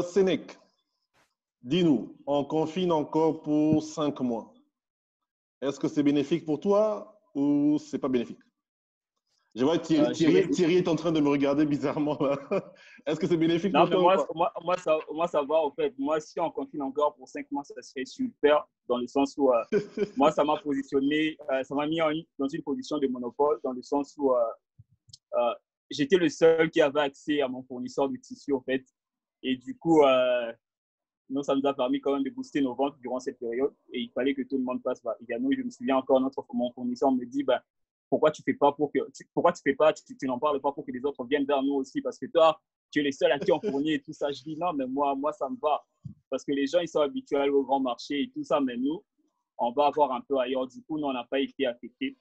Sénèque, dis-nous, on confine encore pour 5 mois. Est-ce que c'est bénéfique pour toi ou c'est pas bénéfique? Je vois que Thierry est en train de me regarder bizarrement là. Est-ce que c'est bénéfique Non, pour mais toi ou pas? moi, ça va, en fait. Moi, si on confine encore pour 5 mois, ça serait super, dans le sens où moi, ça m'a positionné, ça m'a mis dans une position de monopole, dans le sens où j'étais le seul qui avait accès à mon fournisseur de tissu, en fait. Et du coup, nous, ça nous a permis quand même de booster nos ventes durant cette période. Et il fallait que tout le monde passe par Igano. Je me souviens encore, mon fournisseur me dit, ben, pourquoi tu fais pas pour que, pourquoi tu fais pas, tu n'en parles pas pour que les autres viennent vers nous aussi, parce que toi, tu es les seuls à qui on fournit et tout ça. Je dis non, mais moi, ça me va. Parce que les gens, ils sont habitués au grand marché et tout ça, mais nous, on va avoir un peu ailleurs. Du coup, nous, on n'a pas été affectés.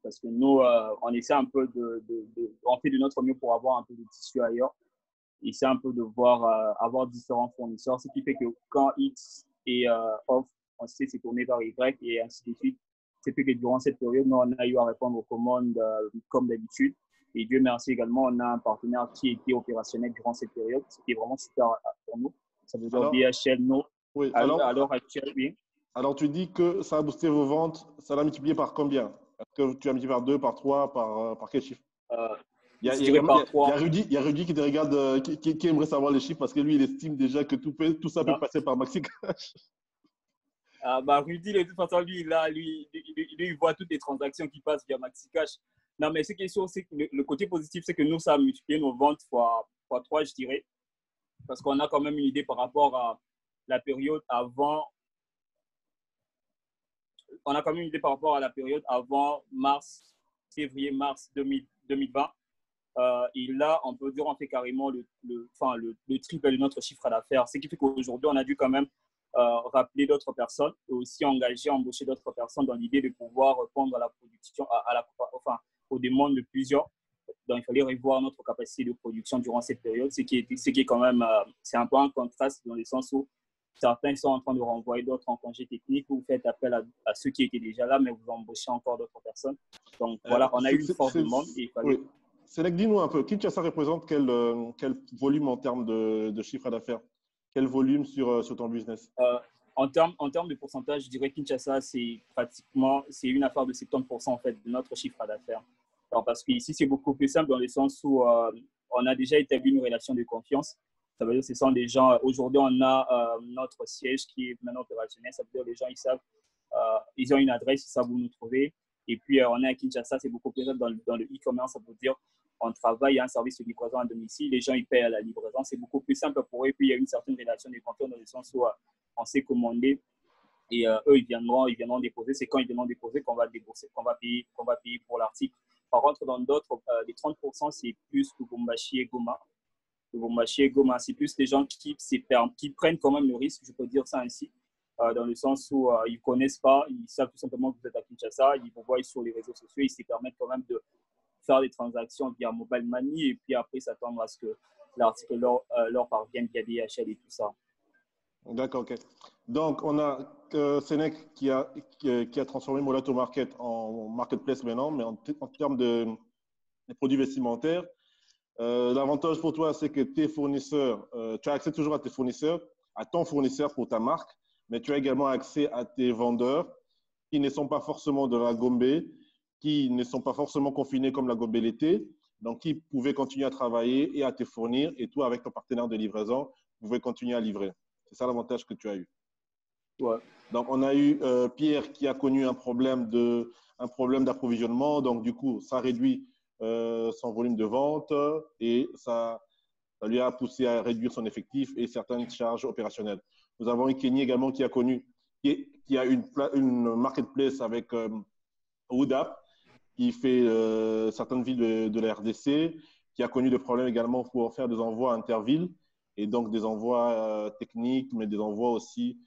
Parce que nous, on essaie un peu on fait de notre mieux pour avoir un peu de tissu ailleurs. Essaie un peu de voir, avoir différents fournisseurs, ce qui fait que quand X est off, on sait se tourner vers Y et ainsi de suite. C'est fait que durant cette période, nous, on a eu à répondre aux commandes comme d'habitude. Et Dieu merci également, on a un partenaire qui était opérationnel durant cette période, ce qui est vraiment super pour nous. Ça veut dire Alors, DHL, nous, oui, à l'heure actuelle, oui. alors tu dis que ça a boosté vos ventes, ça l'a multiplié par combien? Est-ce que tu as multiplié par 2, par 3, par quel chiffre? Euh, Il y a, je il y a dirais il y a- par il y a 3. Rudy, il y a Rudy qui te regarde, qui aimerait savoir les chiffres parce que lui, il estime déjà que tout ça peut Non. passer par Maxi Cash. Rudy, de toute façon, il voit toutes les transactions qui passent via MaxiCash. Non, mais ce qui est sûr, c'est que le côté positif, c'est que nous, ça a multiplié nos ventes fois 3, je dirais. Parce qu'on a quand même une idée par rapport à la période avant. On a quand même une idée par rapport à la période avant février-mars 2020. Et là, on peut dire on fait carrément le triple de notre chiffre d'affaires. Ce qui fait qu'aujourd'hui, on a dû quand même rappeler d'autres personnes et aussi embaucher d'autres personnes dans l'idée de pouvoir répondre à la production, aux demandes de plusieurs. Donc, il fallait revoir notre capacité de production durant cette période, ce qui est quand même, c'est un peu un contraste dans le sens où certains sont en train de renvoyer d'autres en congé technique, vous faites appel à ceux qui étaient déjà là, mais vous embauchez encore d'autres personnes. Donc, voilà, on a eu une force demande et il fallait… Oui. Sénèque, dis-nous un peu, Kinshasa représente quel volume en termes de chiffre d'affaires? Quel volume sur ton business? En termes de pourcentage, je dirais que Kinshasa, c'est une affaire de 70% en fait, de notre chiffre d'affaires. Alors, parce qu'ici, c'est beaucoup plus simple dans le sens où on a déjà établi une relation de confiance. Ça veut dire que ce sont des gens, aujourd'hui, on a notre siège qui est maintenant opérationnel. Ça veut dire que les gens, ils savent, ils ont une adresse, ils savent où nous trouver. Et puis, on est à Kinshasa, c'est beaucoup plus simple dans le e-commerce. Ça veut dire on travaille, il y a un service de livraison à domicile, les gens, ils paient à la livraison. C'est beaucoup plus simple pour eux. Et puis, il y a une certaine relation de confiance dans le sens où on s'est commandé et eux, ils viendront déposer. C'est quand ils viendront déposer qu'on va débourser, qu'on va payer pour l'article. Par contre, dans d'autres, les 30%, c'est plus Lubumbashi et Goma. Lubumbashi et Goma, c'est plus les gens qui prennent quand même le risque, je peux dire ça ainsi, dans le sens où ils ne connaissent pas, ils savent tout simplement que vous êtes à Kinshasa, ils vous voient sur les réseaux sociaux, ils se permettent quand même de faire des transactions via Mobile Money et puis après s'attendre à ce que l'article leur parvienne via DHL et tout ça. D'accord, ok. Donc, on a Sénèque qui a transformé Molato Market en marketplace maintenant, mais en termes de produits vestimentaires. L'avantage pour toi, c'est que tes fournisseurs, tu as accès toujours à tes fournisseurs, à ton fournisseur pour ta marque, mais tu as également accès à tes vendeurs qui ne sont pas forcément de la Gombe, qui ne sont pas forcément confinés comme la Gombe l'était, donc qui pouvaient continuer à travailler et à te fournir, et toi, avec ton partenaire de livraison, vous pouvez continuer à livrer. C'est ça l'avantage que tu as eu. Ouais. Donc, on a eu Pierre qui a connu un problème d'approvisionnement. Donc, du coup, ça réduit son volume de vente et ça lui a poussé à réduire son effectif et certaines charges opérationnelles. Nous avons eu Kenny également qui a une marketplace avec Oudap qui fait certaines villes de la RDC, qui a connu des problèmes également pour faire des envois intervilles et donc des envois techniques, mais des envois aussi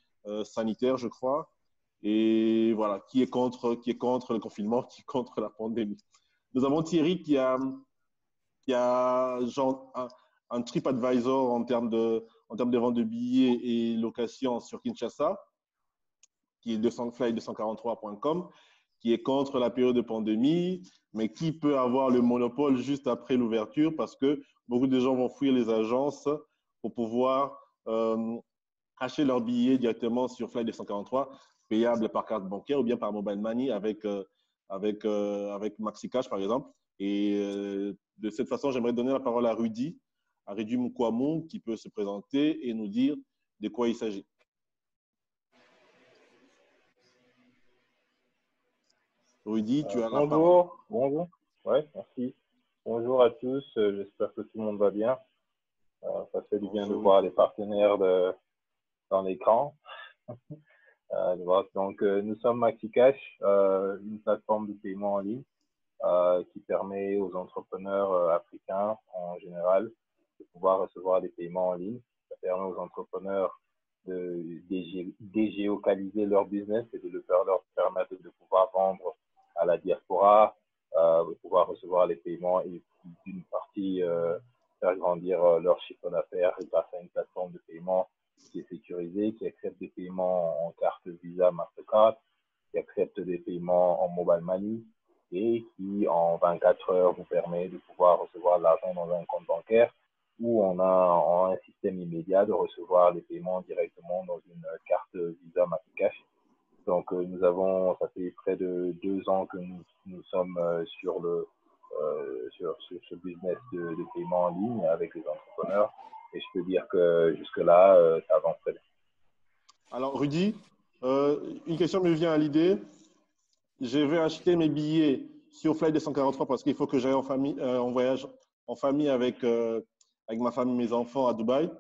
sanitaires, je crois. Et voilà, qui est contre le confinement, qui est contre la pandémie. Nous avons Thierry qui a genre un TripAdvisor en termes de vente de billets et location sur Kinshasa, qui est fly243.com, qui est contre la période de pandémie, mais qui peut avoir le monopole juste après l'ouverture parce que beaucoup de gens vont fuir les agences pour pouvoir acheter leurs billets directement sur Flight 243, payable par carte bancaire ou bien par mobile money avec MaxiCash, par exemple. Et de cette façon, j'aimerais donner la parole à Rudy Mukwamou, qui peut se présenter et nous dire de quoi il s'agit. Rudy, tu as la parole. Bonjour. Ouais, merci. Bonjour à tous. J'espère que tout le monde va bien. Ça fait du bien de voir les partenaires dans l'écran. Donc, nous sommes MaxiCash, une plateforme de paiement en ligne qui permet aux entrepreneurs africains en général de pouvoir recevoir des paiements en ligne. Ça permet aux entrepreneurs de dégéocaliser leur business et de leur permettre de pouvoir vendre à la diaspora, de pouvoir recevoir les paiements et d'une partie faire grandir leur chiffre d'affaires grâce à une plateforme de paiement qui est sécurisée, qui accepte des paiements en carte Visa, Mastercard, qui accepte des paiements en mobile money et qui, en 24 heures, vous permet de pouvoir recevoir l'argent dans un compte bancaire où on a un système immédiat de recevoir les paiements directement dans une carte Visa MaxiCash. Donc, ça fait près de 2 ans que nous sommes sur ce business de paiement en ligne avec les entrepreneurs. Et je peux dire que jusque-là, ça avance très bien. Alors, Rudy, une question me vient à l'idée. Je vais acheter mes billets sur Flight 243 parce qu'il faut que j'aille en voyage en famille avec ma femme et mes enfants à Dubaï.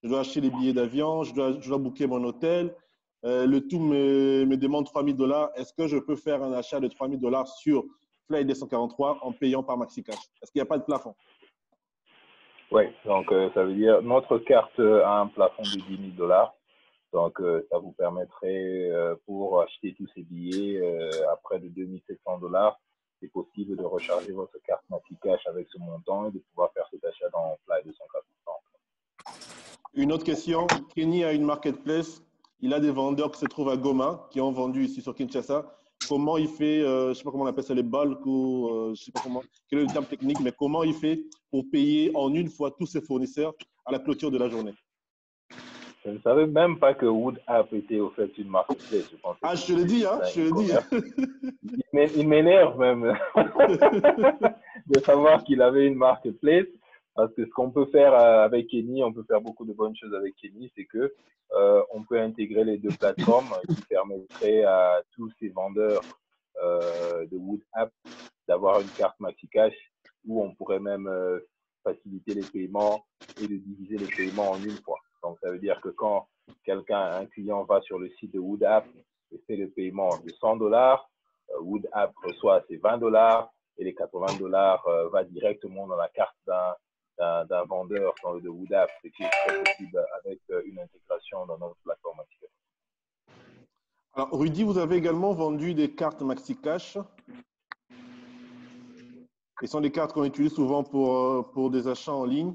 Je dois acheter les billets d'avion, je dois booker mon hôtel. Le tout me demande $3,000. Est-ce que je peux faire un achat de $3,000 sur Flight 243 en payant par MaxiCash? Est-ce qu'il n'y a pas de plafond? Oui, donc ça veut dire notre carte a un plafond de $10,000. Donc, ça vous permettrait, pour acheter tous ces billets à près de $2,700, c'est possible de recharger votre carte MaxiCash avec ce montant et de pouvoir faire cet achat dans Flight 243. Une autre question. Kenny a une marketplace. Il a des vendeurs qui se trouvent à Goma, qui ont vendu ici sur Kinshasa. Comment il fait, je ne sais pas comment on appelle ça, les bulk ou je ne sais pas quel est le terme technique, mais comment il fait pour payer en une fois tous ses fournisseurs à la clôture de la journée? Je ne savais même pas que WoodApp était au fait une marketplace. Je te le dis, hein, je te le dis. Il m'énerve même de savoir qu'il avait une marketplace. Parce que ce qu'on peut faire avec Kenny, on peut faire beaucoup de bonnes choses avec Kenny, c'est que on peut intégrer les deux plateformes qui permettraient à tous ces vendeurs de WoodApp d'avoir une carte MaxiCash où on pourrait même faciliter les paiements et de diviser les paiements en une fois. Donc, ça veut dire que quand un client va sur le site de WoodApp et fait le paiement de $100, WoodApp reçoit ses $20 et les $80 va directement dans la carte d'un vendeur de WoodApp, ce qui est très possible avec une intégration dans notre plateforme MaxiCash. Alors, Rudy, vous avez également vendu des cartes MaxiCash. Ce sont des cartes qu'on utilise souvent pour des achats en ligne.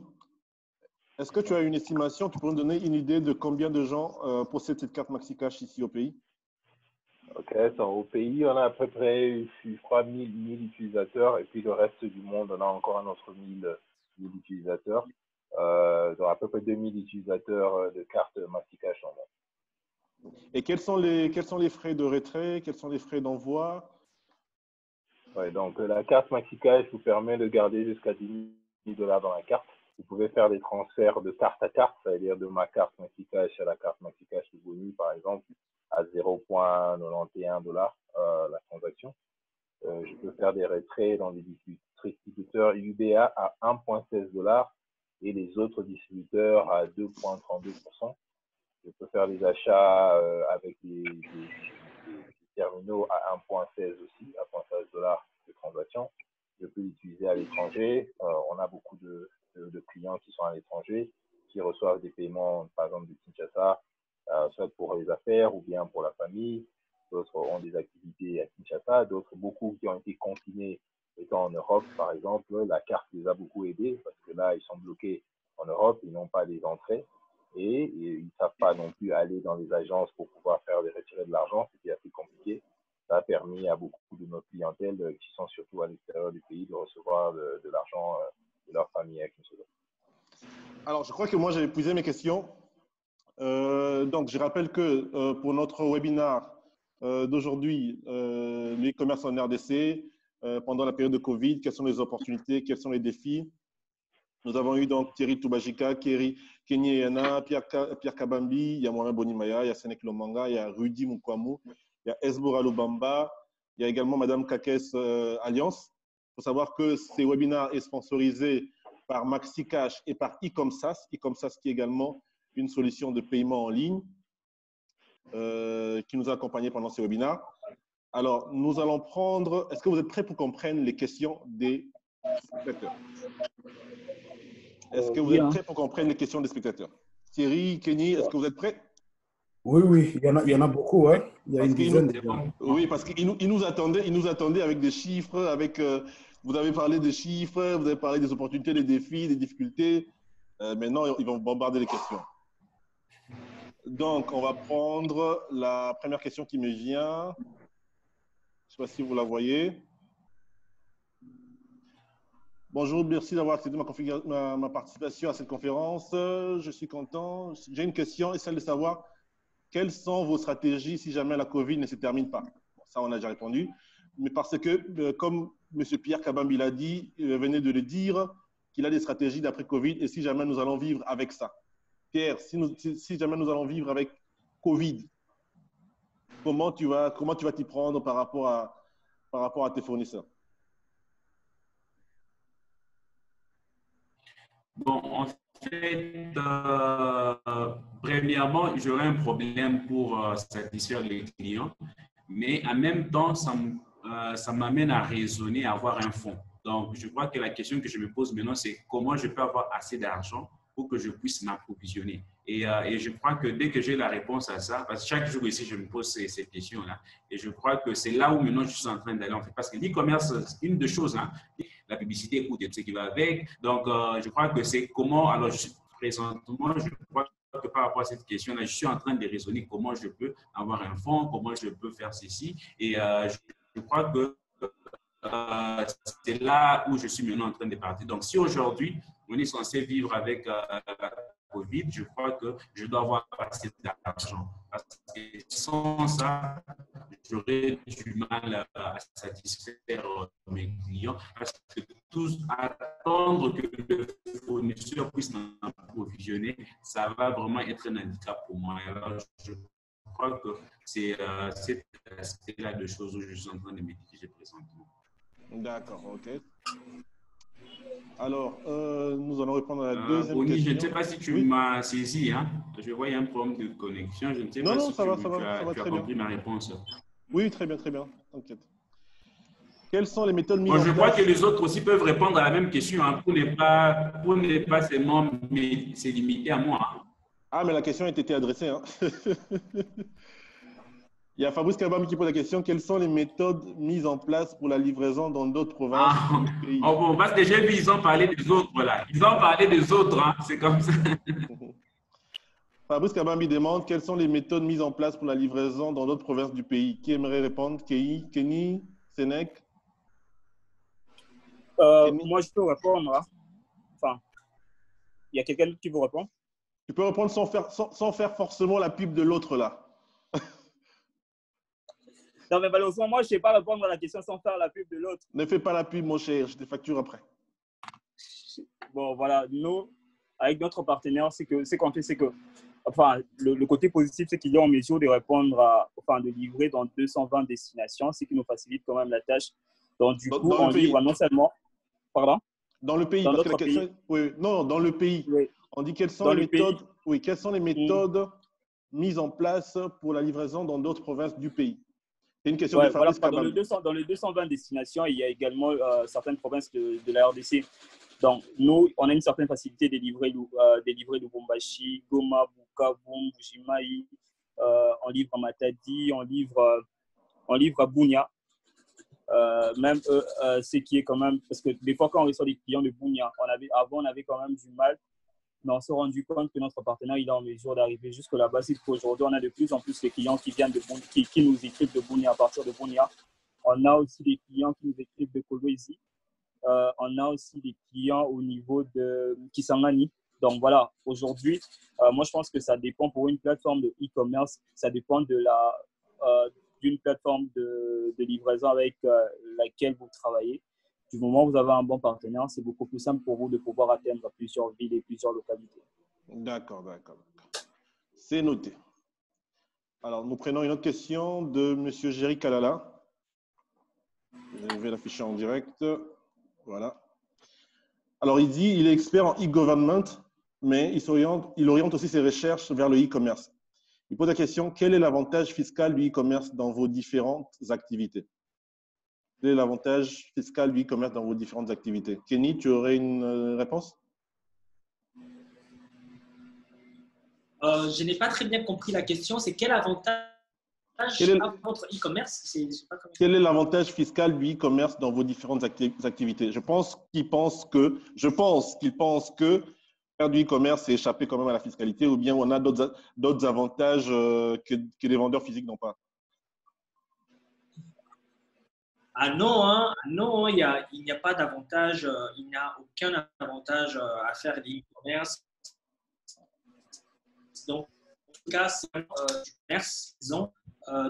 Est-ce que tu as une estimation, tu peux nous donner une idée de combien de gens possèdent cette carte MaxiCash ici au pays? Ok, au pays, on a à peu près, je crois, 1000 utilisateurs et puis le reste du monde, on a encore un autre 1000 utilisateurs. Donc à peu près 2000 utilisateurs de cartes MaxiCash en monde. Et quels sont les frais de retrait? Quels sont les frais d'envoi? Ouais, donc la carte MaxiCash vous permet de garder jusqu'à $10,000 dans la carte. Vous pouvez faire des transferts de carte à carte, c'est-à-dire de ma carte MaxiCash à la carte MaxiCash de Boni, par exemple, à $0,91 la transaction. Je peux faire des retraits dans des distributeurs UBA à $1,16 et les autres distributeurs à 2,32%. Je peux faire des achats avec des terminaux à 1,16 aussi, à $1,16 de transaction. Je peux l'utiliser à l'étranger. On a beaucoup de clients qui sont à l'étranger, qui reçoivent des paiements, par exemple, de Kinshasa, soit pour les affaires ou bien pour la famille. D'autres ont des activités à Kinshasa, d'autres beaucoup qui ont été confinés étant en Europe, par exemple. La carte les a beaucoup aidés parce que là, ils sont bloqués en Europe, ils n'ont pas les entrées et ils ne savent pas non plus aller dans les agences pour pouvoir faire des retirées de l'argent, c'était assez compliqué. Ça a permis à beaucoup de nos clientèles qui sont surtout à l'extérieur du pays de recevoir de l'argent de leur famille à Kinshasa. Alors, je crois que moi, j'ai épuisé mes questions. Donc, je rappelle que pour notre webinaire d'aujourd'hui, l'e-commerce en RDC, pendant la période de Covid, quelles sont les opportunités, quels sont les défis? Nous avons eu donc Thierry Toubajika, Kenny Eyana, Pierre Kabambi, il y a Mohamed Bonimaya, il y a Sénèque Lomanga, il y a Rudy Mukwamou, il y a Esbora Lubamba, il y a également Madame Kakes Alliance. Il faut savoir que ces webinaires sont sponsorisés par MaxiCash et par Ecomsas. Ecomsas qui est également une solution de paiement en ligne qui nous a accompagnés pendant ces webinaires. Alors, nous allons prendre… Est-ce que vous êtes prêts pour qu'on prenne les questions des spectateurs? Est-ce que vous êtes prêts pour qu'on prenne les questions des spectateurs? Thierry, Kenny, est-ce que vous êtes prêts? Oui, oui, il y en a beaucoup. Hein. Il y a une dizaine de gens. Oui, parce qu'ils nous attendaient avec des chiffres, avec… vous avez parlé des chiffres, vous avez parlé des opportunités, des défis, des difficultés. Maintenant, ils vont bombarder les questions. Donc, on va prendre la première question qui me vient. Je ne sais pas si vous la voyez. Bonjour, merci d'avoir accepté ma participation à cette conférence. Je suis content. J'ai une question, et celle de savoir quelles sont vos stratégies si jamais la Covid ne se termine pas. Bon, ça, on a déjà répondu. Mais parce que, comme M. Pierre Kabambi l'a dit, il venait de le dire, qu'il a des stratégies d'après Covid, et si jamais nous allons vivre avec ça. Pierre, si jamais nous allons vivre avec Covid, comment tu vas t'y prendre par rapport à tes fournisseurs? Bon, en fait, premièrement, j'aurais un problème pour satisfaire les clients, mais en même temps, ça m'amène à raisonner, à avoir un fonds. Donc, je crois que la question que je me pose maintenant, c'est comment je peux avoir assez d'argent pour que je puisse m'approvisionner. Et je crois que dès que j'ai la réponse à ça, parce que chaque jour ici, je me pose ces questions-là, et je crois que c'est là où maintenant je suis en train d'aller en fait. Parce que l'e-commerce, une des choses, hein, la publicité coûte et tout ce qui va avec. Donc, je crois que c'est comment, alors présentement, je crois que par rapport à cette question-là, je suis en train de raisonner comment je peux avoir un fonds, comment je peux faire ceci. Et je crois que c'est là où je suis maintenant en train de partir. Donc, si aujourd'hui, on est censé vivre avec la Covid, je crois que je dois avoir assez d'argent. Parce que sans ça, j'aurais du mal à satisfaire mes clients. Parce que tous attendre que le fournisseur puisse m'approvisionner, ça va vraiment être un handicap pour moi. Alors, je crois que c'est cet aspect-là de choses où je suis en train de m'édifier présentement. D'accord, ok. Alors, nous allons répondre à la deuxième Bonnie, question. je ne sais pas si tu m'as saisi. Hein? Je vois qu'il y a un problème de connexion. Je ne sais pas si tu as compris ma réponse. Oui, très bien, t'inquiète. Quelles sont les méthodes mises en place? Je crois que les autres aussi peuvent répondre à la même question hein, pour ne pas seulement se limiter à moi. Hein. Ah, mais la question a été adressée. Hein. Il y a Fabrice Kabambi qui pose la question. Quelles sont les méthodes mises en place pour la livraison dans d'autres provinces du pays? Oh bon, parce que j'ai vu, ils ont parlé des autres. Voilà. Ils ont parlé des autres. Hein. C'est comme ça. Fabrice Kabambi demande quelles sont les méthodes mises en place pour la livraison dans d'autres provinces du pays. Qui aimerait répondre? Kenny, Sénèque? Moi, je peux répondre. Hein. Enfin, il y a quelqu'un qui vous répond? Tu peux répondre sans faire forcément la pub de l'autre là. Non, mais malheureusement, moi, je ne sais pas répondre à la question sans faire la pub de l'autre. Ne fais pas la pub, mon cher. Je te facture après. Bon, voilà. Nous, avec notre partenaire, ce qu'on fait, c'est que, enfin, le côté positif, c'est qu'il est en mesure de répondre de livrer dans 220 destinations, ce qui nous facilite quand même la tâche. Donc, du coup, on livre non seulement… Pardon? Dans le pays, parce que la question… Oui, non, dans le pays. Oui. On dit quelles sont les méthodes… Oui, quelles sont les méthodes mises en place pour la livraison dans d'autres provinces du pays? C'est une question de Fabrice Kabambi. Dans les 220 destinations, il y a également certaines provinces de la RDC. Donc, nous, on a une certaine facilité de livrer Lubumbashi, Goma, Bukavu, Mbujimayi, on livre à Matadi, on livre à Bunia. Même ce qui est quand même… Parce que des fois, quand on reçoit des clients de Bunia, avant, on avait quand même du mal. Mais on s'est rendu compte que notre partenaire il est en mesure d'arriver jusque là-bas. C'est qu'aujourd'hui, on a de plus en plus de clients qui viennent qui nous écrivent de Bunia à partir de Bunia. On a aussi des clients qui nous écrivent de Kolwezi. On a aussi des clients au niveau de Kisangani. Donc voilà, aujourd'hui, moi je pense que ça dépend pour une plateforme de e-commerce, ça dépend d'une plateforme de livraison avec laquelle vous travaillez. Du moment où vous avez un bon partenaire, c'est beaucoup plus simple pour vous de pouvoir atteindre plusieurs villes et plusieurs localités. D'accord. C'est noté. Alors, nous prenons une autre question de M. Jerry Kalala. Je vais l'afficher en direct. Voilà. Alors, il dit il est expert en e-government, mais il oriente aussi ses recherches vers le e-commerce. Il pose la question quel est l'avantage fiscal du e-commerce dans vos différentes activités? Quel est l'avantage fiscal du e-commerce dans vos différentes activités? Kenny, tu aurais une réponse? Je n'ai pas très bien compris la question. C'est quel avantage à votre e-commerce? Quel est l'avantage fiscal du e-commerce dans vos différentes activités? Je pense qu'il pense que faire du e-commerce, c'est échapper quand même à la fiscalité, ou bien on a d'autres avantages que les vendeurs physiques n'ont pas. Ah non, non, il n'y a pas d'avantage, il n'y a aucun avantage à faire du e-commerce. Donc, en tout cas, c'est du commerce, disons.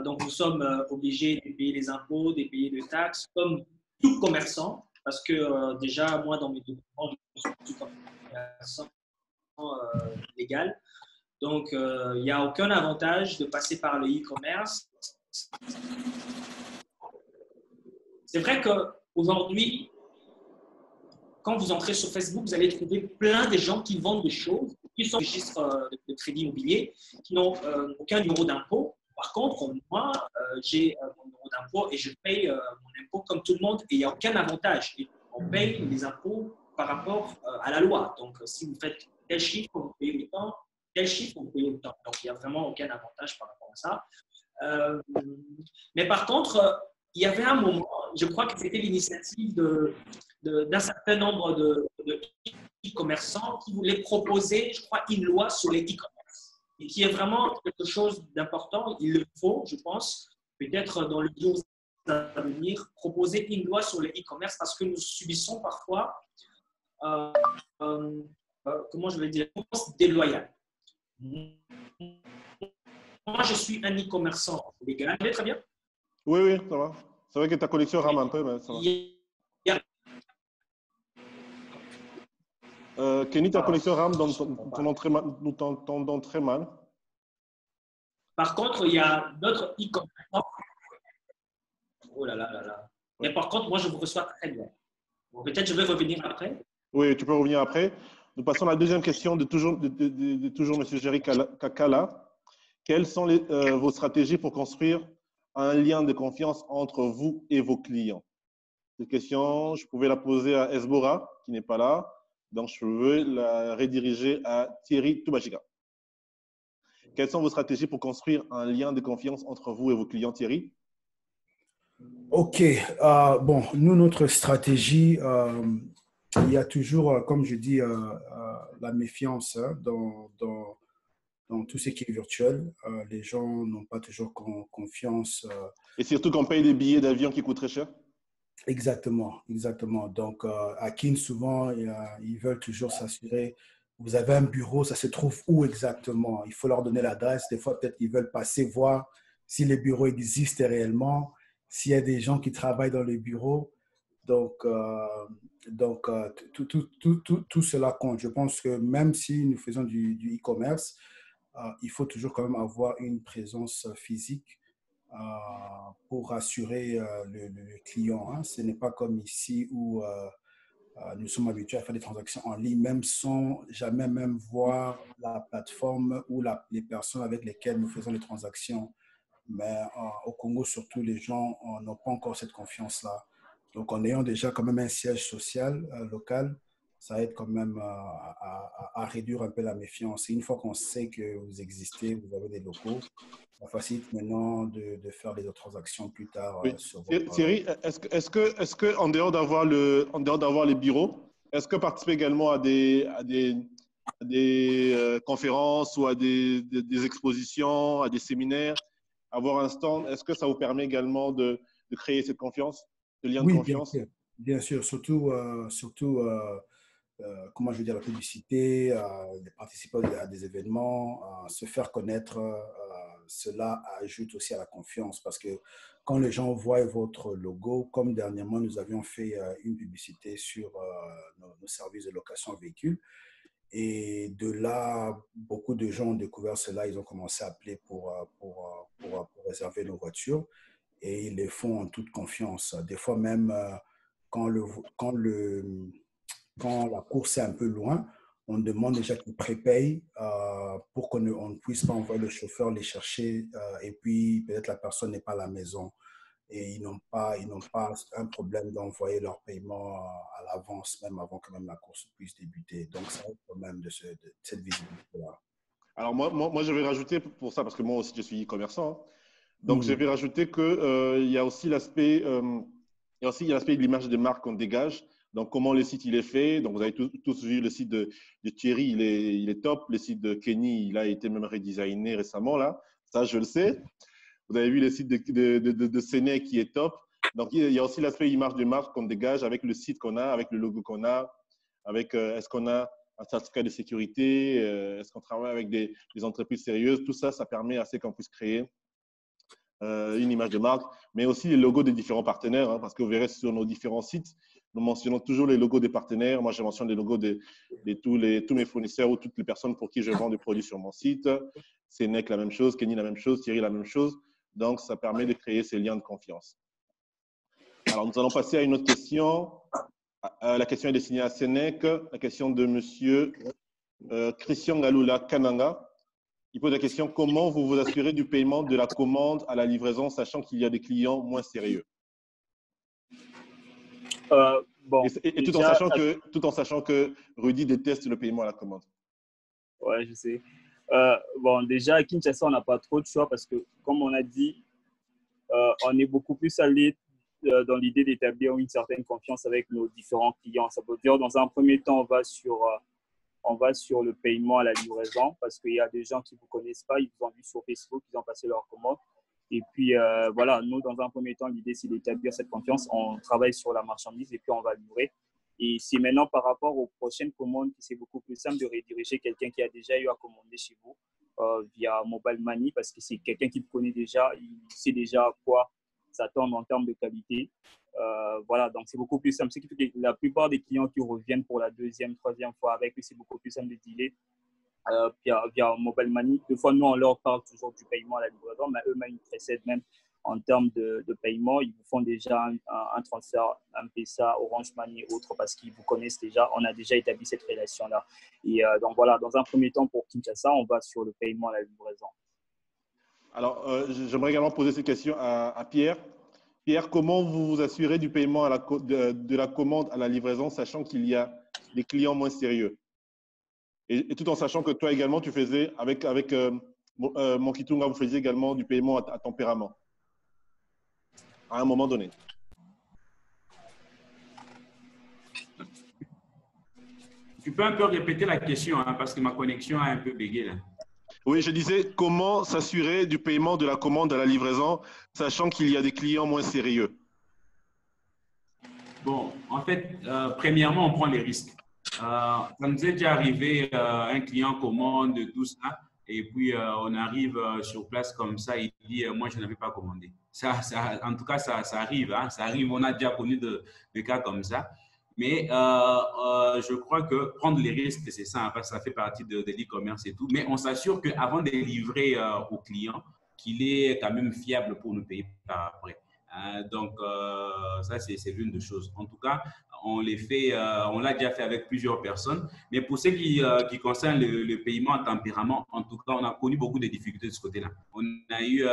Donc, nous sommes obligés de payer les impôts, de payer les taxes, comme tout commerçant, parce que déjà, moi, dans mes documents, je suis commerçant légal. Donc, il n'y a aucun avantage de passer par le e-commerce. C'est vrai qu'aujourd'hui, quand vous entrez sur Facebook, vous allez trouver plein de gens qui vendent des choses, qui sont au registre de crédit immobilier, qui n'ont aucun numéro d'impôt. Par contre, moi, j'ai mon numéro d'impôt et je paye mon impôt comme tout le monde et il n'y a aucun avantage. Et on paye les impôts par rapport à la loi. Donc, si vous faites tel chiffre, vous payez autant, tel chiffre, vous payez autant. Donc, il n'y a vraiment aucun avantage par rapport à ça. Mais par contre, il y avait un moment, je crois que c'était l'initiative d'un certain nombre de e-commerçants qui voulaient proposer, je crois, une loi sur les e-commerce. Et qui est vraiment quelque chose d'important. Il le faut, je pense, peut-être dans les jours à venir, proposer une loi sur les e-commerce parce que nous subissons parfois, comment je vais dire, une concurrence déloyale. Moi, je suis un e-commerçant légal. Très bien. Oui, ça va. C'est vrai que ta connexion rame un peu, mais ça va. Kenny, ta connexion rame, nous t'entendons très mal. Par contre, il y a d'autres e-commerçants. Oh là là là là. Mais par contre, moi, je vous reçois très bien. Bon, peut-être je vais revenir après. Oui, tu peux revenir après. Nous passons à la deuxième question de toujours M. Jerry Kakala. Quelles sont vos stratégies pour construire un lien de confiance entre vous et vos clients? Cette question, je pouvais la poser à Esbora, qui n'est pas là. Donc, je veux la rediriger à Thierry Toubachika. Quelles sont vos stratégies pour construire un lien de confiance entre vous et vos clients, Thierry? OK. Bon, nous, notre stratégie, il y a toujours, comme je dis, la méfiance dans tout ce qui est virtuel. Les gens n'ont pas toujours confiance. Et surtout qu'on paye des billets d'avion qui coûtent très cher? Exactement. Donc, à Kin, souvent, ils veulent toujours s'assurer. Vous avez un bureau, ça se trouve où exactement? Il faut leur donner l'adresse. Des fois, peut-être qu'ils veulent passer voir si les bureaux existent réellement, s'il y a des gens qui travaillent dans les bureaux. Donc, tout cela compte. Je pense que même si nous faisons du e-commerce, il faut toujours quand même avoir une présence physique pour rassurer le client. Hein. Ce n'est pas comme ici où nous sommes habitués à faire des transactions en ligne, même sans jamais même voir la plateforme ou les personnes avec lesquelles nous faisons les transactions. Mais au Congo, surtout, les gens n'ont pas encore cette confiance-là. Donc, en ayant déjà quand même un siège social local, ça aide quand même à réduire un peu la méfiance. Et une fois qu'on sait que vous existez, vous avez des locaux, ça facilite maintenant de faire les autres transactions plus tard. Oui. Thierry, est-ce que en dehors d'avoir les bureaux, est-ce que participer également à des conférences ou à des expositions, à des séminaires, avoir un stand, est-ce que ça vous permet également de créer cette confiance, ce lien de confiance? Bien sûr. Surtout comment je veux dire, la publicité, de participer à des événements, se faire connaître, cela ajoute aussi à la confiance parce que quand les gens voient votre logo, comme dernièrement nous avions fait une publicité sur nos services de location de véhicules, et de là, beaucoup de gens ont découvert cela, ils ont commencé à appeler pour réserver nos voitures et ils les font en toute confiance. Des fois même, quand, le, quand, le, quand la course est un peu loin, on demande déjà qu'ils prépayent pour qu'on ne puisse pas envoyer le chauffeur les chercher et puis peut-être la personne n'est pas à la maison et ils n'ont pas un problème d'envoyer leur paiement à l'avance, même avant que même la course puisse débuter. Donc, ça aide quand même de cette visibilité-là. Alors, moi, je vais rajouter pour ça, parce que moi aussi, je suis e-commerçant. Hein. Donc, je Mm. vais rajouter qu'il y a aussi l'aspect de l'image de marque qu'on dégage. Donc, comment le site il est fait. Donc, vous avez tous vu le site de Thierry, il est top. Le site de Kenny, il a été même redesigné récemment, là. Ça, je le sais. Vous avez vu le site de Séné qui est top. Donc, il y a aussi l'aspect image de marque qu'on dégage avec le site qu'on a, avec le logo qu'on a, avec est-ce qu'on a un certificat de sécurité, est-ce qu'on travaille avec des entreprises sérieuses. Tout ça, ça permet assez qu'on puisse créer une image de marque, mais aussi les logos des différents partenaires, hein, parce que vous verrez sur nos différents sites, nous mentionnons toujours les logos des partenaires. Moi, je mentionne les logos de tous mes fournisseurs ou toutes les personnes pour qui je vends des produits sur mon site. Sénèque, la même chose. Kenny, la même chose. Thierry, la même chose. Donc, ça permet de créer ces liens de confiance. Alors, nous allons passer à une autre question. La question est destinée à Sénèque. La question de monsieur Christian Galula Kananga. Il pose la question, comment vous vous assurez du paiement de la commande à la livraison, sachant qu'il y a des clients moins sérieux? Bon, et tout, déjà, tout en sachant que Rudy déteste le paiement à la commande. Ouais, je sais. Bon, déjà, à Kinshasa, on n'a pas trop de choix parce que, comme on a dit, on est beaucoup plus allé dans l'idée d'établir une certaine confiance avec nos différents clients. Ça veut dire, dans un premier temps, on va sur le paiement à la livraison parce qu'il y a des gens qui ne vous connaissent pas, ils vous ont vu sur Facebook, ils ont passé leur commande. Et puis, voilà, nous, dans un premier temps, l'idée, c'est d'établir cette confiance. On travaille sur la marchandise et puis on va livrer. Et c'est maintenant par rapport aux prochaines commandes que c'est beaucoup plus simple de rediriger quelqu'un qui a déjà eu à commander chez vous via Mobile Money parce que c'est quelqu'un qui vous connaît déjà, il sait déjà à quoi s'attendre en termes de qualité. Voilà, donc c'est beaucoup plus simple. Ce qui fait que la plupart des clients qui reviennent pour la deuxième, troisième fois avec eux, c'est beaucoup plus simple de dealer via Mobile Money. Deux fois, nous, on leur parle toujours du paiement à la livraison, mais eux-mêmes, ils précèdent même en termes de paiement. Ils vous font déjà un transfert, un PSA, Orange Money et autres parce qu'ils vous connaissent déjà. On a déjà établi cette relation-là. Et donc, voilà, dans un premier temps, pour Kinshasa, on va sur le paiement à la livraison. Alors, j'aimerais également poser cette question à Pierre. Pierre, comment vous vous assurez du paiement de la commande à la livraison, sachant qu'il y a des clients moins sérieux? Et tout en sachant que toi également, tu faisais, avec Monkitunga, vous faisiez également du paiement à tempérament, à un moment donné. Tu peux un peu répéter la question, hein, parce que ma connexion a un peu bégayé là. Oui, je disais, comment s'assurer du paiement de la commande à la livraison, sachant qu'il y a des clients moins sérieux? Bon, en fait, premièrement, on prend les risques. Ça nous est déjà arrivé, un client commande tout ça, et puis on arrive sur place comme ça, il dit, moi, je n'avais pas commandé. En tout cas, ça arrive, hein, ça arrive, on a déjà connu de cas comme ça. Mais je crois que prendre les risques, c'est ça, hein, parce que ça fait partie de l'e-commerce et tout. Mais on s'assure qu'avant de livrer au client, qu'il est quand même fiable pour nous payer par après. Donc, ça, c'est l'une des choses. En tout cas, on l'a déjà fait avec plusieurs personnes. Mais pour ce qui concerne le paiement en tempérament, en tout cas, on a connu beaucoup de difficultés de ce côté-là. On a eu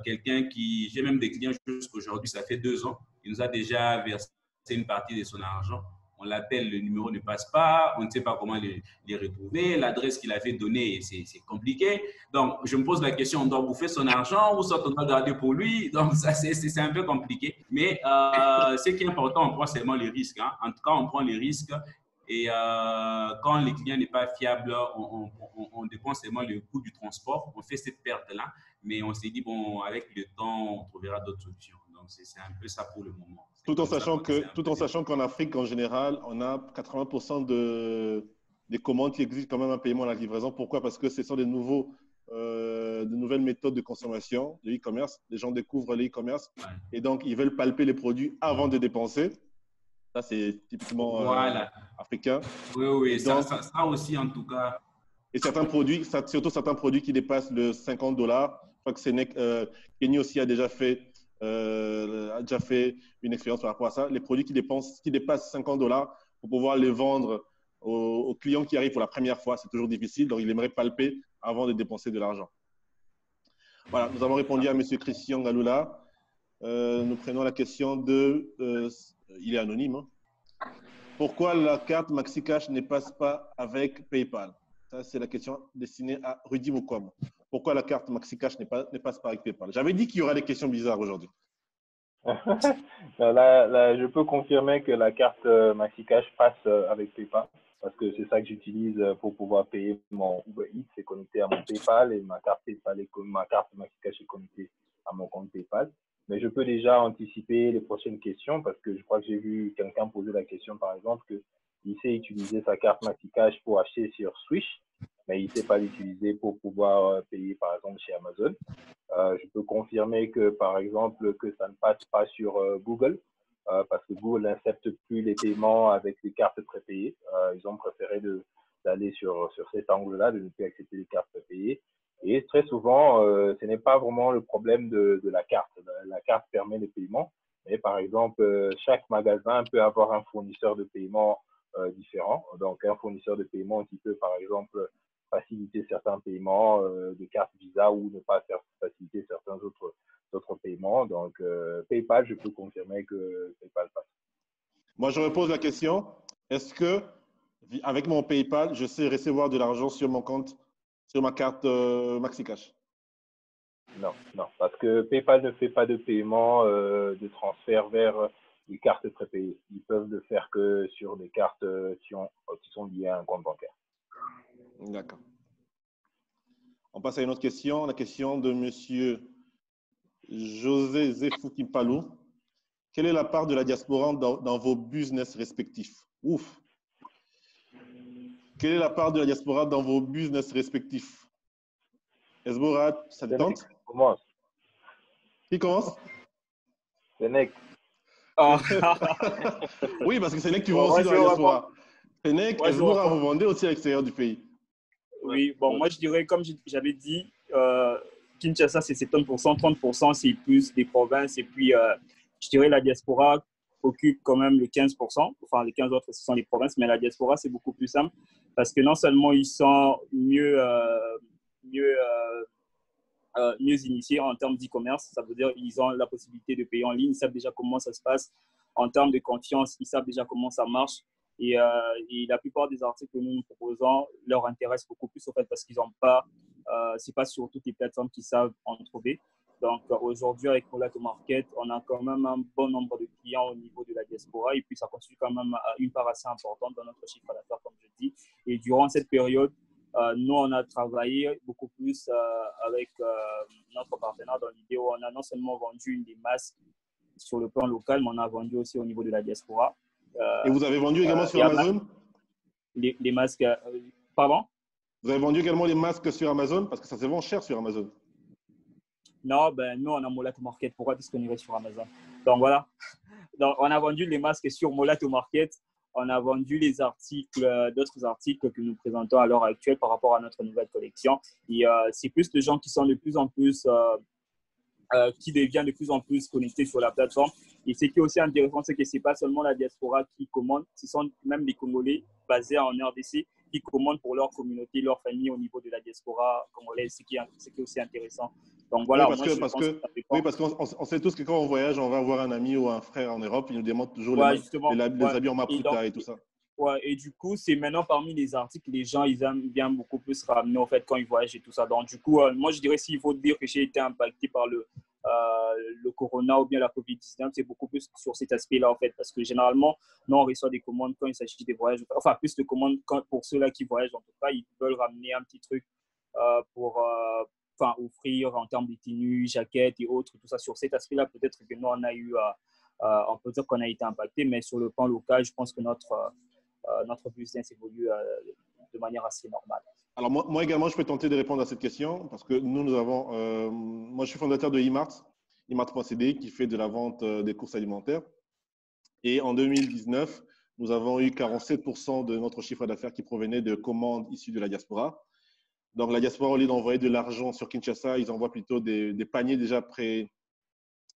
quelqu'un j'ai même des clients jusqu'aujourd'hui, ça fait 2 ans, il nous a déjà versé une partie de son argent. On l'appelle, le numéro ne passe pas, on ne sait pas comment les retrouver, l'adresse qu'il avait donnée, c'est compliqué. Donc, je me pose la question, on doit bouffer son argent ou soit on doit garder pour lui? Donc, ça, c'est un peu compliqué. Mais ce qui est important, on prend seulement les risques. Hein. En tout cas, on prend les risques et quand le client n'est pas fiable, on dépense seulement le coût du transport. On fait cette perte-là, mais on s'est dit, bon, avec le temps, on trouvera d'autres solutions. Donc, c'est un peu ça pour le moment. Tout en sachant qu'en Afrique, en général, on a 80% des commandes qui exigent quand même un paiement à la livraison. Pourquoi? Parce que ce sont de nouvelles méthodes de consommation de e-commerce. Les gens découvrent l'e-commerce et donc ils veulent palper les produits avant de dépenser. Ça, c'est typiquement africain. Oui, donc, ça aussi, en tout cas. Et surtout certains produits qui dépassent le $50. Je crois que Kenny aussi a déjà fait une expérience par rapport à ça. Les produits qui dépassent $50 pour pouvoir les vendre aux clients qui arrivent pour la première fois, c'est toujours difficile. Donc, il aimerait palper avant de dépenser de l'argent. Voilà, nous avons répondu à M. Christian Galula. Nous prenons la question il est anonyme. Hein. Pourquoi la carte MaxiCash ne passe pas avec PayPal? Ça, c'est la question destinée à Rudy Mukwam. Pourquoi la carte MaxiCash ne passe pas avec PayPal? J'avais dit qu'il y aura des questions bizarres aujourd'hui. Là, je peux confirmer que la carte MaxiCash passe avec PayPal parce que c'est ça que j'utilise pour pouvoir payer mon Uber Eats. C'est connecté à mon PayPal et ma carte MaxiCash est connectée à mon compte PayPal. Mais je peux déjà anticiper les prochaines questions parce que je crois que j'ai vu quelqu'un poser la question, par exemple, qu'il sait utiliser sa carte MaxiCash pour acheter sur Swish, mais il ne sait pas l'utiliser pour pouvoir payer, par exemple, chez Amazon. Je peux confirmer que, par exemple, que ça ne passe pas sur Google parce que Google n'accepte plus les paiements avec les cartes prépayées. Ils ont préféré d'aller sur cet angle-là, de ne plus accepter les cartes prépayées. Et très souvent, ce n'est pas vraiment le problème de la carte. La carte permet les paiements, mais par exemple, chaque magasin peut avoir un fournisseur de paiement différent. Donc, un fournisseur de paiement qui peut, par exemple, faciliter certains paiements de carte Visa ou ne pas faciliter certains autres paiements. Donc, PayPal, je peux confirmer que PayPal passe. Moi, je repose la question. Est-ce que, avec mon PayPal, je sais recevoir de l'argent sur mon compte, sur ma carte MaxiCash? Non, parce que PayPal ne fait pas de paiement de transfert vers les cartes prépayées. Ils peuvent le faire que sur des cartes qui sont liées à un compte bancaire. D'accord. On passe à une autre question, la question de M. José Zefoukimpalou. Quelle est la part de la diaspora dans vos business respectifs? Ouf! Quelle est la part de la diaspora dans vos business respectifs? Esbora, ça te tente? Commence. Qui commence? Fennec. Oui, parce que Fennec, tu vends aussi dans la diaspora. Fennec, Esbora, vous vendez aussi à l'extérieur du pays. Oui, bon, moi je dirais, comme j'avais dit, Kinshasa c'est 70%, 30% c'est plus des provinces et puis je dirais la diaspora occupe quand même le 15%, enfin les 15 autres ce sont les provinces, mais la diaspora c'est beaucoup plus simple parce que non seulement ils sont mieux initiés en termes d'e-commerce, ça veut dire qu'ils ont la possibilité de payer en ligne, ils savent déjà comment ça se passe en termes de confiance, ils savent déjà comment ça marche. Et la plupart des articles que nous proposons leur intéressent beaucoup plus au fait parce qu'ils n'ont pas, c'est pas sur toutes les plateformes qu'ils savent en trouver. Donc aujourd'hui avec Molato Market, on a quand même un bon nombre de clients au niveau de la diaspora et puis ça constitue quand même une part assez importante dans notre chiffre d'affaires comme je dis. Et durant cette période, nous on a travaillé beaucoup plus avec notre partenaire dans l'idée où on a non seulement vendu des masques sur le plan local, mais on a vendu aussi au niveau de la diaspora. Et vous avez vendu également sur Amazon? Les masques, pardon? Vous avez vendu également les masques sur Amazon? Parce que ça se vend cher sur Amazon. Non, nous, on a Molato Market. Pourquoi est-ce qu'on irait sur Amazon? Donc, voilà. Donc, on a vendu les masques sur Molato Market. On a vendu les articles, d'autres articles que nous présentons à l'heure actuelle par rapport à notre nouvelle collection. Et c'est plus de gens qui sont de plus en plus... qui devient de plus en plus connecté sur la plateforme. Et ce qui est aussi intéressant, c'est que ce n'est pas seulement la diaspora qui commande, ce sont même les Congolais basés en RDC qui commandent pour leur communauté, leur famille au niveau de la diaspora congolaise, ce qui est aussi intéressant. Donc voilà, oui, parce qu'on sait tous que quand on voyage, on va voir un ami ou un frère en Europe, il nous demande toujours les habits en Maputa et tout ça. Ouais, et du coup, c'est maintenant parmi les articles, les gens, ils aiment bien beaucoup plus ramener en fait quand ils voyagent et tout ça. Donc, du coup, moi, je dirais s'il faut dire que j'ai été impacté par le corona ou bien la COVID-19, c'est beaucoup plus sur cet aspect-là en fait. Parce que généralement, nous, on reçoit des commandes quand il s'agit des voyages. Enfin, plus de commandes pour ceux-là qui voyagent en tout cas, ils veulent ramener un petit truc pour offrir en termes de tenues, jaquettes et autres, tout ça. Sur cet aspect-là, peut-être que nous, on a eu, on peut dire qu'on a été impacté, mais sur le plan local, je pense que notre business évolue de manière assez normale. Alors, moi également, je peux tenter de répondre à cette question parce que nous avons, moi, je suis fondateur de eMart, eMart.cd, qui fait de la vente des courses alimentaires. Et en 2019, nous avons eu 47% de notre chiffre d'affaires qui provenait de commandes issues de la diaspora. Donc, la diaspora, au lieu d'envoyer de l'argent sur Kinshasa, ils envoient plutôt des paniers déjà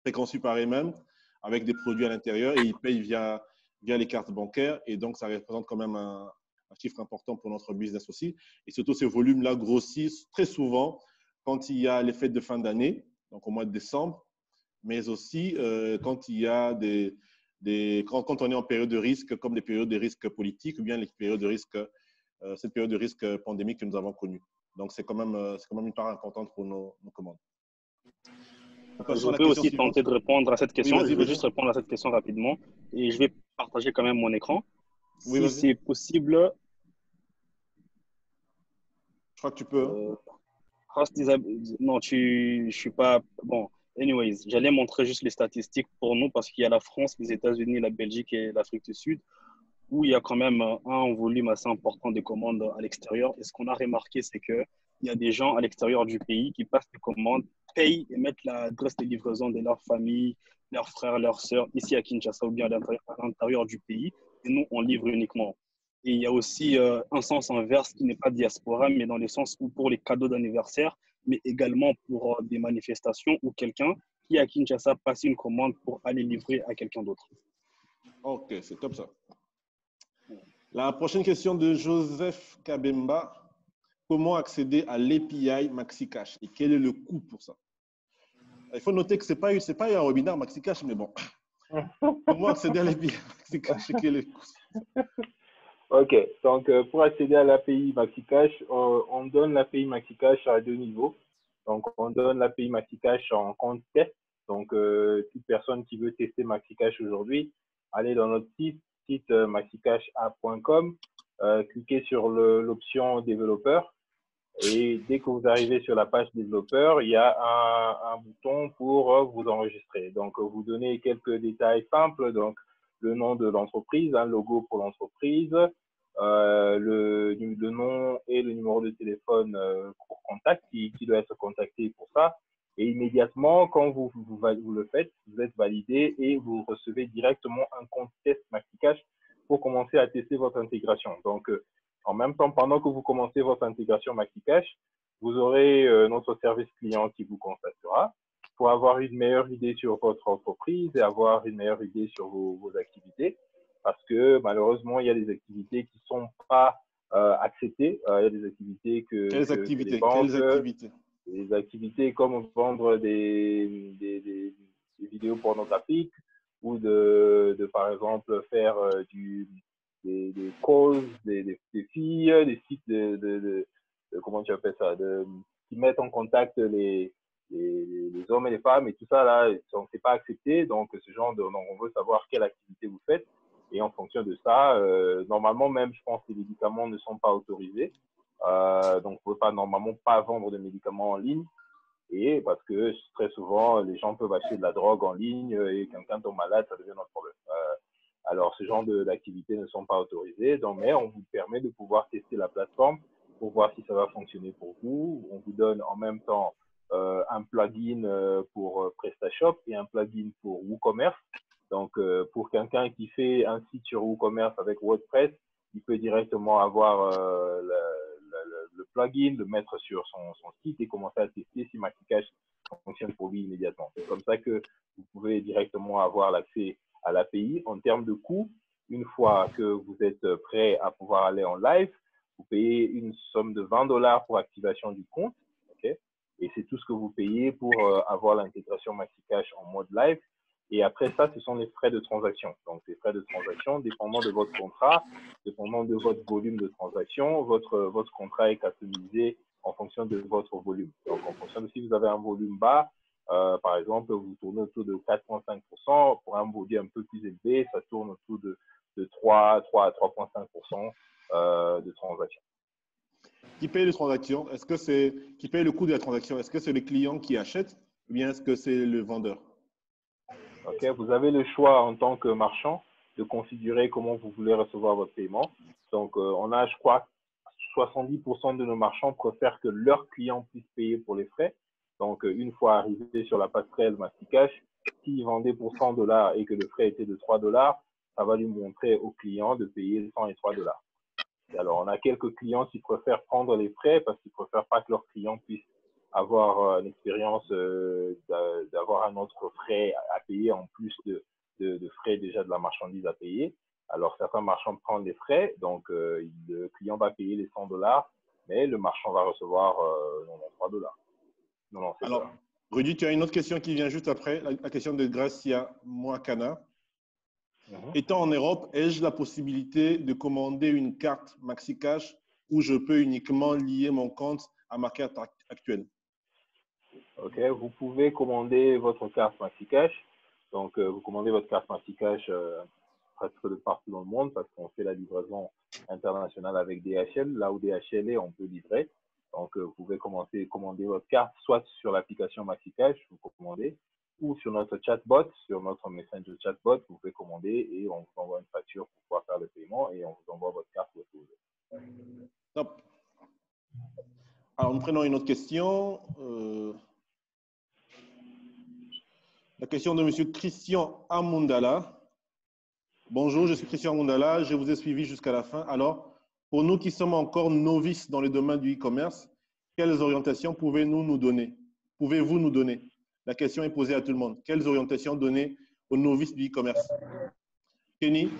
préconçus par eux-mêmes avec des produits à l'intérieur et ils payent via les cartes bancaires. Et donc, ça représente quand même un chiffre important pour notre business aussi. Et surtout, ces volumes-là grossissent très souvent quand il y a les fêtes de fin d'année, donc au mois de décembre, mais aussi quand il y a quand on est en période de risque, comme des périodes de risque politiques ou bien les périodes de risque, cette période de risque pandémique que nous avons connue. Donc, c'est quand même une part importante pour nos commandes. Je peux aussi tenter de répondre à cette question. Oui, je vais juste répondre à cette question rapidement et je vais partager quand même mon écran. Oui, si c'est possible. Je crois que tu peux. Non, je suis pas. Bon, anyways, j'allais montrer juste les statistiques pour nous parce qu'il y a la France, les États-Unis, la Belgique et l'Afrique du Sud où il y a quand même un volume assez important de commandes à l'extérieur. Et ce qu'on a remarqué, c'est qu'il y a des gens à l'extérieur du pays qui passent des commandes, payent et mettent l'adresse de livraison de leur famille, leurs frères, leurs sœurs, ici à Kinshasa ou bien à l'intérieur du pays. Et nous, on livre uniquement. Et il y a aussi un sens inverse qui n'est pas diaspora, mais dans le sens où pour les cadeaux d'anniversaire, mais également pour des manifestations où quelqu'un qui est à Kinshasa passe une commande pour aller livrer à quelqu'un d'autre. Ok, c'est top ça. La prochaine question de Joseph Kabemba. Comment accéder à l'API MaxiCash et quel est le coût pour ça? Il faut noter que ce n'est pas un webinaire MaxiCash, mais bon. Comment accéder à l'API MaxiCash et quel est le coût? Ok, donc pour accéder à l'API MaxiCash, on donne l'API MaxiCash à 2 niveaux. Donc, on donne l'API MaxiCash en compte test. Donc, toute personne qui veut tester MaxiCash aujourd'hui, allez dans notre site maxicashapp.com, cliquez sur l'option développeur et dès que vous arrivez sur la page développeur, il y a un bouton pour vous enregistrer. Donc, vous donnez quelques détails simples, donc le nom de l'entreprise, un logo pour l'entreprise, le nom et le numéro de téléphone pour contact qui doit être contacté pour ça. Et immédiatement, quand vous le faites, vous êtes validé et vous recevez directement un compte test MaxiCash pour commencer à tester votre intégration. Donc, en même temps, pendant que vous commencez votre intégration MaxiCash, vous aurez notre service client qui vous contactera pour avoir une meilleure idée sur votre entreprise et avoir une meilleure idée sur vos activités. Parce que malheureusement, il y a des activités qui ne sont pas acceptées. Il y a des activités que… Quelles activités? Des activités comme vendre des vidéos pornographiques ou de par exemple, faire des calls, des filles, des sites de comment tu appelles ça, qui mettent en contact les hommes et les femmes et tout ça, là, c'est pas accepté. Donc, ce genre donc on veut savoir quelle activité vous faites. Et en fonction de ça, normalement, même, je pense que les médicaments ne sont pas autorisés. Donc, on ne peut pas normalement pas vendre de médicaments en ligne. Et parce que très souvent, les gens peuvent acheter de la drogue en ligne et quelqu'un tombe malade, ça devient notre problème. Alors, ce genre d'activités ne sont pas autorisées. Donc, mais on vous permet de pouvoir tester la plateforme pour voir si ça va fonctionner pour vous. On vous donne en même temps un plugin pour PrestaShop et un plugin pour WooCommerce. Donc, pour quelqu'un qui fait un site sur WooCommerce avec WordPress, il peut directement avoir le plugin, le mettre sur son site et commencer à tester si MaxiCash fonctionne pour lui immédiatement. C'est comme ça que vous pouvez directement avoir l'accès à l'API. En termes de coût, une fois que vous êtes prêt à pouvoir aller en live, vous payez une somme de $20 pour activation du compte. Okay? Et c'est tout ce que vous payez pour avoir l'intégration MaxiCash en mode live. Et après ça, ce sont les frais de transaction. Donc, les frais de transaction, dépendant de votre contrat, dépendant de votre volume de transaction, votre contrat est customisé en fonction de votre volume. Donc, en fonction de si vous avez un volume bas, par exemple, vous tournez autour de 4,5%. Pour un volume un peu plus élevé, ça tourne autour de 3 à 3,5% de transaction. qui paye les transactions? Est-ce que c'est qui paye le coût de la transaction? Est-ce que c'est le client qui achète ou bien est-ce que c'est le vendeur? Ok, vous avez le choix en tant que marchand de configurer comment vous voulez recevoir votre paiement. Donc, on a, je crois, 70% de nos marchands préfèrent que leurs clients puissent payer pour les frais. Donc, une fois arrivé sur la passerelle Maxicash, s'ils vendaient pour $100 et que le frais était de $3, ça va lui montrer au client de payer 100 et $3. Et alors, on a quelques clients qui préfèrent prendre les frais parce qu'ils ne préfèrent pas que leurs clients puissent avoir une expérience d'avoir un autre frais à payer en plus de frais déjà de la marchandise à payer. Alors, certains marchands prennent les frais, donc le client va payer les $100, mais le marchand va recevoir $93. Alors, Rudy, tu as une autre question qui vient juste après, la question de Gracia Moakana. Étant en Europe, ai-je la possibilité de commander une carte Maxicash où je peux uniquement lier mon compte à ma carte actuelle? Ok, vous pouvez commander votre carte Maxicash. Donc, vous commandez votre carte Maxicash presque de partout dans le monde parce qu'on fait la livraison internationale avec DHL. Là où DHL est, on peut livrer. Donc, vous pouvez commander votre carte soit sur l'application Maxicash, vous commandez, ou sur notre chatbot, sur notre Messenger chatbot, vous pouvez commander et on vous envoie une facture pour pouvoir faire le paiement et on vous envoie votre carte où vous voulez. Top. Alors, nous prenons une autre question. La question de M. Christian Amundala. Bonjour, je suis Christian Amundala. Je vous ai suivi jusqu'à la fin. Alors, pour nous qui sommes encore novices dans le domaine du e-commerce, quelles orientations pouvez-vous nous donner? La question est posée à tout le monde. Quelles orientations donner aux novices du e-commerce? Kenny,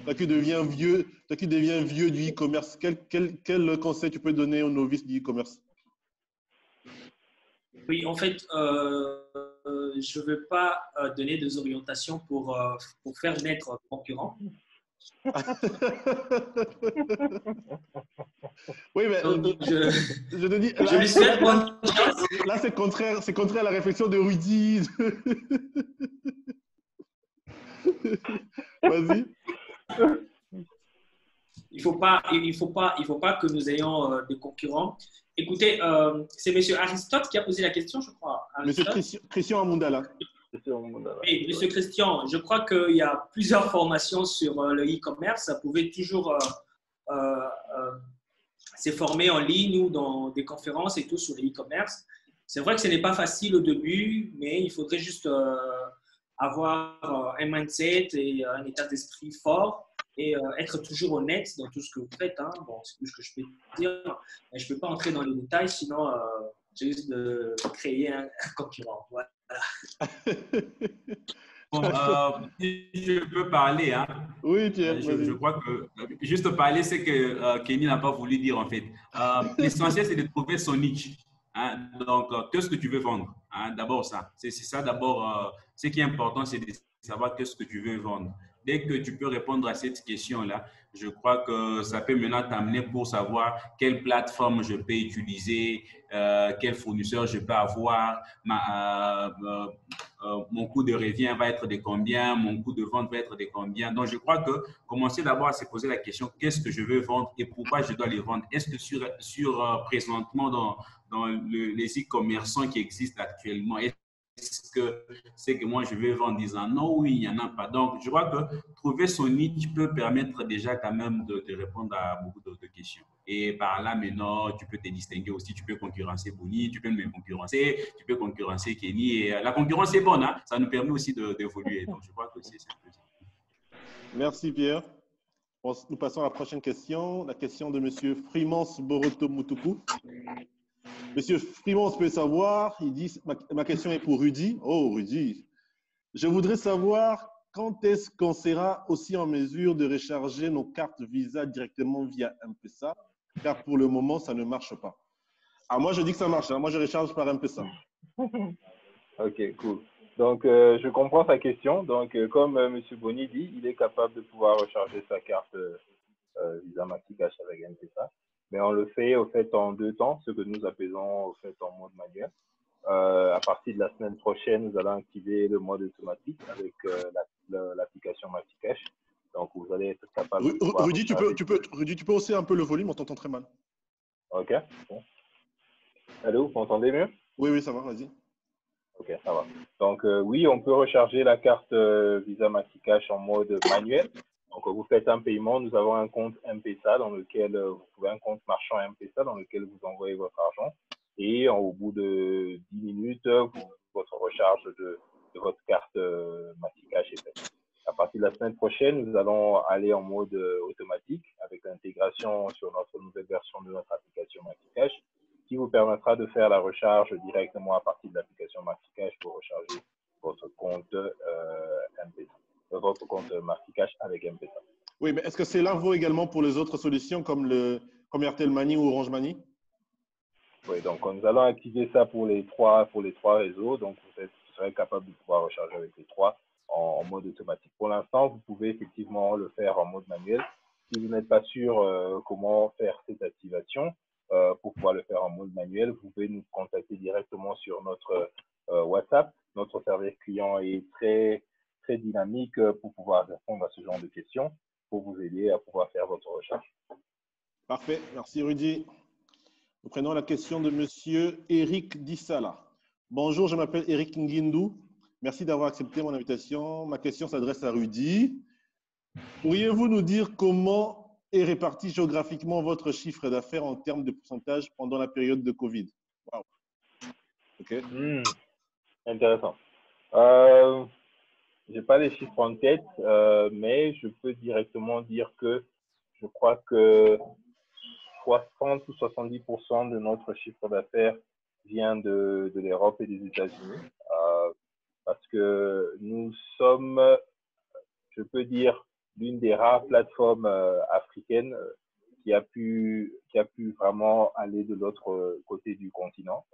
toi qui deviens vieux du e-commerce, quel conseil tu peux donner aux novices du e-commerce? Oui, en fait, je ne veux pas donner des orientations pour faire naître un concurrent. Oui, mais Donc, je te dis, je lui souhaite bonne chance. Là, c'est contraire à la réflexion de Rudy. Vas-y. Il faut pas que nous ayons des concurrents. Écoutez, c'est M. Aristote qui a posé la question, je crois. M. Christian Amundala. Oui, M. Christian, je crois qu'il y a plusieurs formations sur le e-commerce. Ça pouvait toujours se former en ligne ou dans des conférences et tout sur le e-commerce. C'est vrai que ce n'est pas facile au début, mais il faudrait juste avoir un mindset et un état d'esprit fort et être toujours honnête dans tout ce que vous faites. Hein. Bon, c'est tout ce que je peux dire. Mais je ne peux pas entrer dans les détails, sinon j'ai juste de créer un concurrent. Voilà. Bon, si je peux parler, hein, oui, Pierre, je crois que juste parler, c'est que Kenny n'a pas voulu dire en fait. L'essentiel, c'est de trouver son niche. Hein. Donc, qu'est-ce que tu veux vendre? Hein, d'abord, ça. C'est ça d'abord. Ce qui est important, c'est de savoir qu'est-ce que tu veux vendre. Dès que tu peux répondre à cette question-là, je crois que ça peut maintenant t'amener pour savoir quelle plateforme je peux utiliser, quel fournisseur je peux avoir, mon coût de revient va être de combien, mon coût de vente va être de combien. Donc, je crois que commencer d'abord à se poser la question, qu'est-ce que je veux vendre et pourquoi je dois les vendre? Est-ce que présentement dans les e-commerçants qui existent actuellement, est-ce que c'est que moi je vais vendre en disant non, oui, il n'y en a pas. Donc, je crois que trouver son niche peut permettre déjà quand même de répondre à beaucoup d'autres questions. Et par là, maintenant, tu peux te distinguer aussi. Tu peux concurrencer Boni, tu peux me concurrencer, tu peux concurrencer Kenny. Et la concurrence est bonne, hein? Ça nous permet aussi d'évoluer. Donc, je crois que c'est un peu ça. Merci, Pierre. Nous passons à la prochaine question. La question de M. Frimance Boroto Mutuku. Monsieur Frimance peut savoir, il dit, ma question est pour Rudy. Oh, Rudy. Je voudrais savoir quand est-ce qu'on sera aussi en mesure de recharger nos cartes Visa directement via M-Pesa, car pour le moment, ça ne marche pas. Ah, moi, je dis que ça marche. Hein. Moi, je recharge par M-Pesa. Ok, cool. Donc, je comprends sa question. Donc, comme M. Boni dit, il est capable de pouvoir recharger sa carte Visa Maxicash avec M-Pesa. Mais on le fait au fait en 2 temps, ce que nous appelons au fait en mode manuel. À partir de la semaine prochaine, nous allons activer le mode automatique avec l'application Maxicash. Donc, vous allez être capable de pouvoir Rudy, Rudy, tu peux hausser un peu le volume, on t'entend très mal. OK. Bon. Allô, vous m'entendez mieux? Oui, oui, ça va, vas-y. OK, ça va. Donc, oui, on peut recharger la carte Visa MaxiCash en mode manuel. Donc, vous faites un paiement. Nous avons un compte M-Pesa dans lequel vous pouvez un compte marchand M-Pesa dans lequel vous envoyez votre argent. Et au bout de 10 minutes, votre recharge de votre carte MaxiCash est faite. À partir de la semaine prochaine, nous allons aller en mode automatique avec l'intégration sur notre nouvelle version de notre application MaxiCash qui vous permettra de faire la recharge directement à partir de l'application MaxiCash pour recharger votre compte M-Pesa, votre compte MaxiCash avec M-Pesa. Oui, mais est-ce que cela vaut également pour les autres solutions comme Airtel Money ou Orange Money? Oui, donc nous allons activer ça pour les trois réseaux. Donc, vous serez capable de pouvoir recharger avec les trois en mode automatique. Pour l'instant, vous pouvez effectivement le faire en mode manuel. Si vous n'êtes pas sûr comment faire cette activation, pour pouvoir le faire en mode manuel, vous pouvez nous contacter directement sur notre WhatsApp. Notre service client est très, très dynamique pour pouvoir répondre à ce genre de questions, pour vous aider à pouvoir faire votre recharge. Parfait, merci Rudy. Nous prenons la question de monsieur Eric Dissala. Bonjour, je m'appelle Eric Nguindou. Merci d'avoir accepté mon invitation. Ma question s'adresse à Rudy. Pourriez-vous nous dire comment est réparti géographiquement votre chiffre d'affaires en termes de pourcentage pendant la période de Covid? Wow. OK. Intéressant. Je n'ai pas les chiffres en tête, mais je peux directement dire que je crois que 60 ou 70% de notre chiffre d'affaires vient de l'Europe et des États-Unis, parce que nous sommes, je peux dire, l'une des rares plateformes africaines qui a pu vraiment aller de l'autre côté du continent,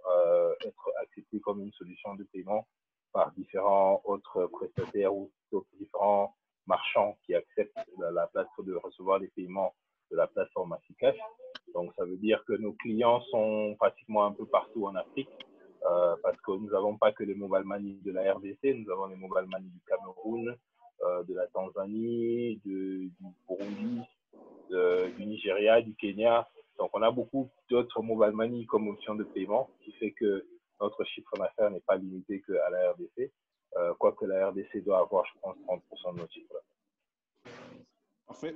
être acceptée comme une solution de paiement par différents autres prestataires ou différents marchands qui acceptent la plateforme de recevoir les paiements de la plateforme MaxiCash. Donc, ça veut dire que nos clients sont pratiquement un peu partout en Afrique, parce que nous n'avons pas que les mobile money de la RDC, nous avons les mobile money du Cameroun, de la Tanzanie, du Burundi, du Nigeria, du Kenya. Donc, on a beaucoup d'autres mobile money comme option de paiement, qui fait que notre chiffre d'affaires n'est pas limité qu'à la RDC, quoique la RDC doit avoir, je pense, 30% de notre chiffre d'affaires. Parfait.